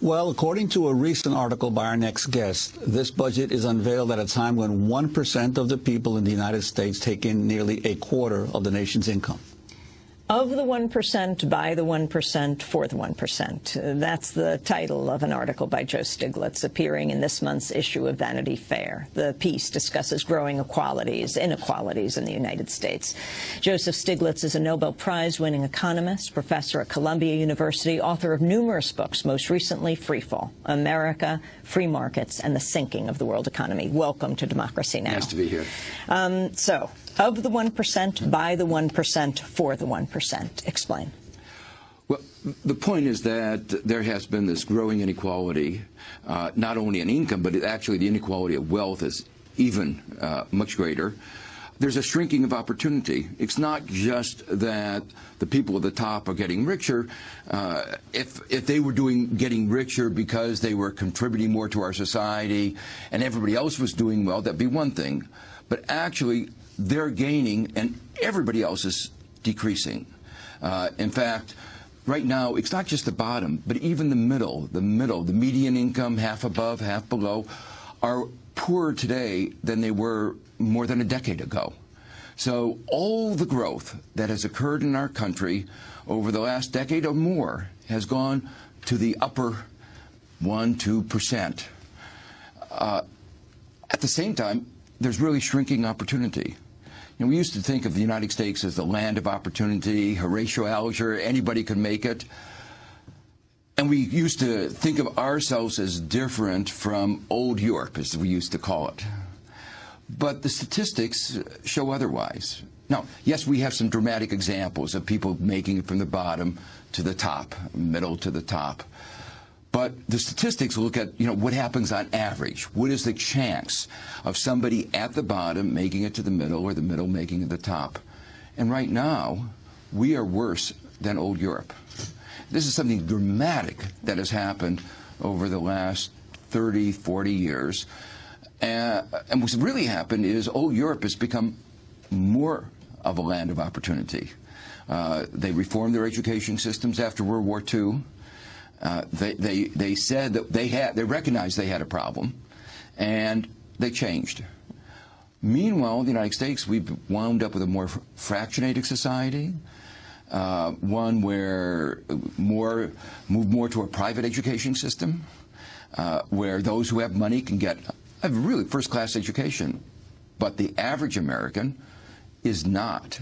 Well, according to a recent article by our next guest, this budget is unveiled at a time when 1% of the people in the United States take in nearly a quarter of the nation's income. Of the 1%, by the 1%, for the 1%. That's the title of an article by Joe Stiglitz appearing in this month's issue of Vanity Fair. The piece discusses growing inequalities in the United States. Joseph Stiglitz is a Nobel Prize-winning economist, professor at Columbia University, author of numerous books, most recently Freefall, America, Free Markets, and the Sinking of the World Economy. Welcome to Democracy Now! Nice to be here. Of the 1%, by the 1%, for the 1%. Explain. Well, the point is that there has been this growing inequality, not only in income, but actually the inequality of wealth is even much greater. There's a shrinking of opportunity. It's not just that the people at the top are getting richer. If they were getting richer because they were contributing more to our society and everybody else was doing well, that'd be one thing. But actually, they're gaining and everybody else is decreasing. In fact, right now, it's not just the bottom, but even the median income, half above, half below, are poorer today than they were more than a decade ago. So all the growth that has occurred in our country over the last decade or more has gone to the upper 1–2%. At the same time, there's really shrinking opportunity. We used to think of the United States as the land of opportunity, Horatio Alger, anybody could make it. And we used to think of ourselves as different from old Europe, as we used to call it. But the statistics show otherwise. Now, yes, we have some dramatic examples of people making it from the bottom to the top, middle to the top. But the statistics look at, what happens on average. What is the chance of somebody at the bottom making it to the middle or the middle making it to the top? And right now, we are worse than old Europe. This is something dramatic that has happened over the last 30, 40 years. And what's really happened is old Europe has become more of a land of opportunity. They reformed their education systems after World War II. They said that they recognized they had a problem, and they changed. Meanwhile, in the United States, we've wound up with a more fractionated society, one where move more to a private education system, where those who have money can get a really first-class education, but the average American is not.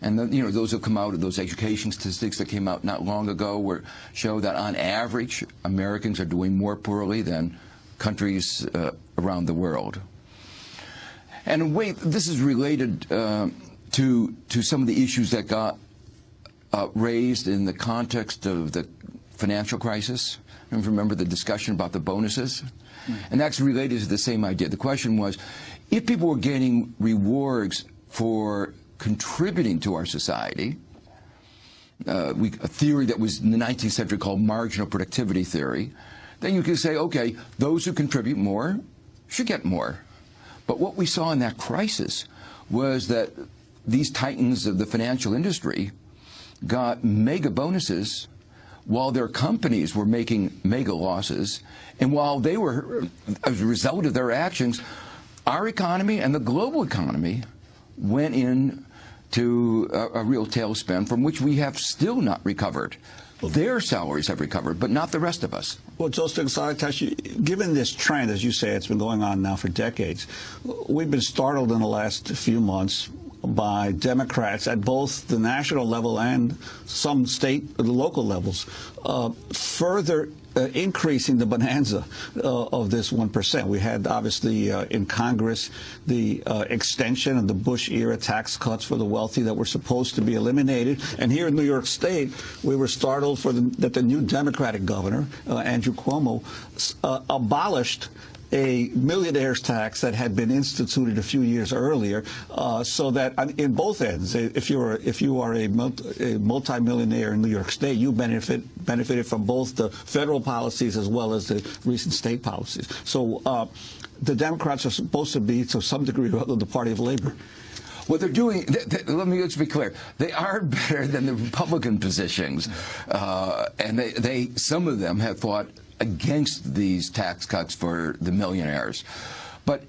And those have come out of those education statistics that came out not long ago show that on average Americans are doing more poorly than countries around the world. And in a way, this is related to some of the issues that got raised in the context of the financial crisis. Remember the discussion about the bonuses? And that's related to the same idea. The question was, if people were getting rewards for contributing to our society, a theory that was in the 19th century called marginal productivity theory, then you could say, okay, those who contribute more should get more. But what we saw in that crisis was that these titans of the financial industry got mega bonuses while their companies were making mega losses, and while they were, as a result of their actions, our economy and the global economy went into a real tailspin from which we have still not recovered. Their salaries have recovered, but not the rest of us. Well, Joseph, given this trend, as you say, it's been going on now for decades, we've been startled in the last few months by Democrats at both the national level and some state or local levels further increasing the bonanza of this 1%. We had, obviously, in Congress, the extension of the Bush-era tax cuts for the wealthy that were supposed to be eliminated. And here in New York State, we were startled that the new Democratic governor, Andrew Cuomo, abolished a millionaire's tax that had been instituted a few years earlier, so that in both ends, if you are a multimillionaire in New York State, you benefited from both the federal policies as well as the recent state policies. So the Democrats are supposed to be, to some degree or other, the party of labor. What they're doing, let's be clear, they are better than the Republican positions, and some of them have thought against these tax cuts for the millionaires. But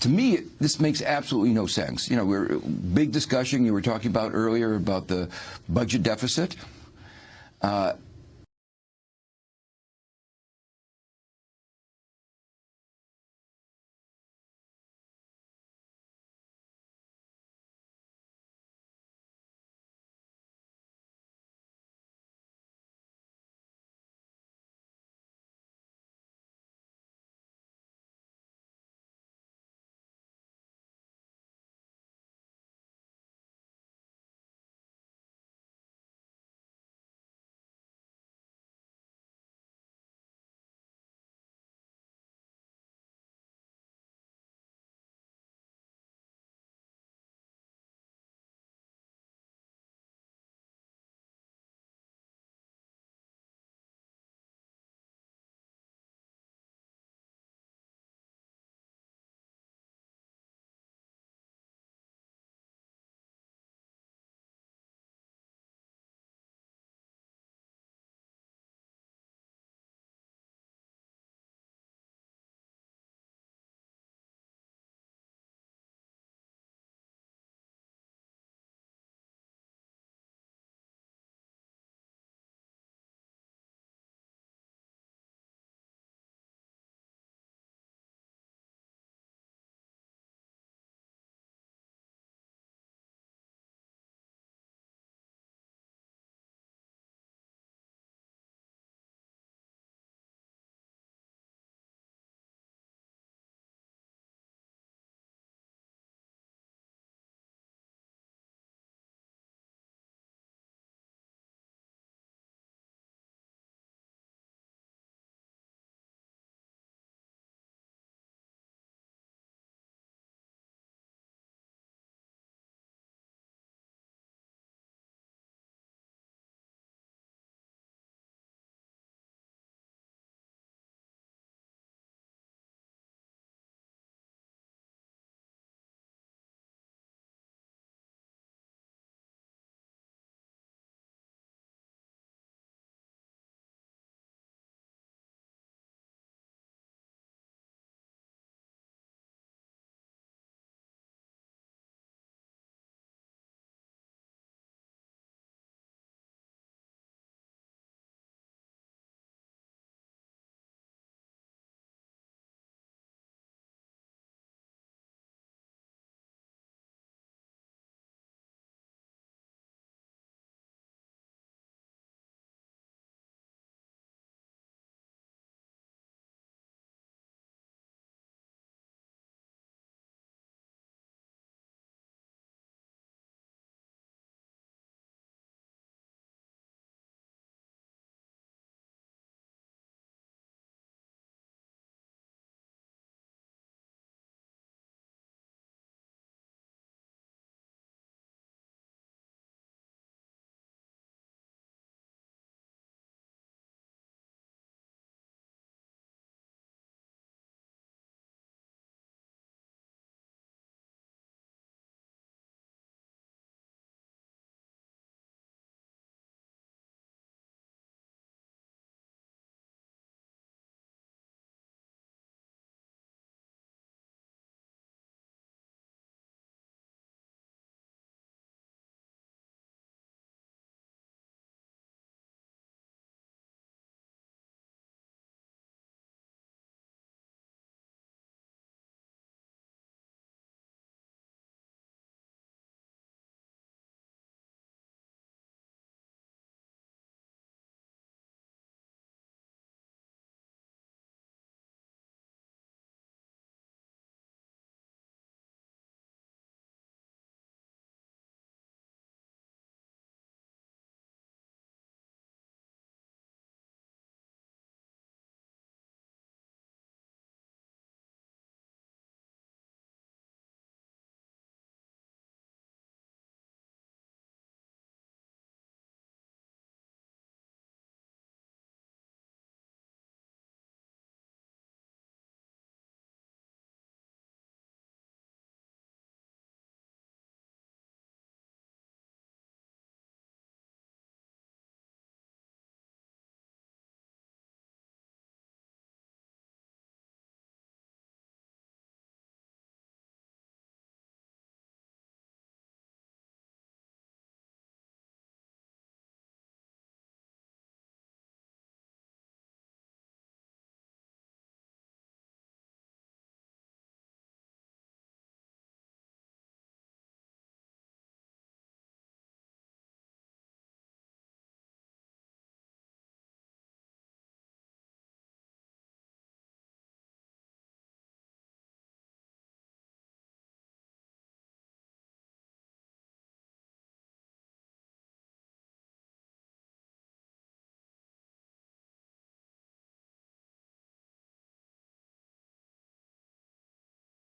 to me, this makes absolutely no sense. You know, we're big discussion you were talking about earlier about the budget deficit.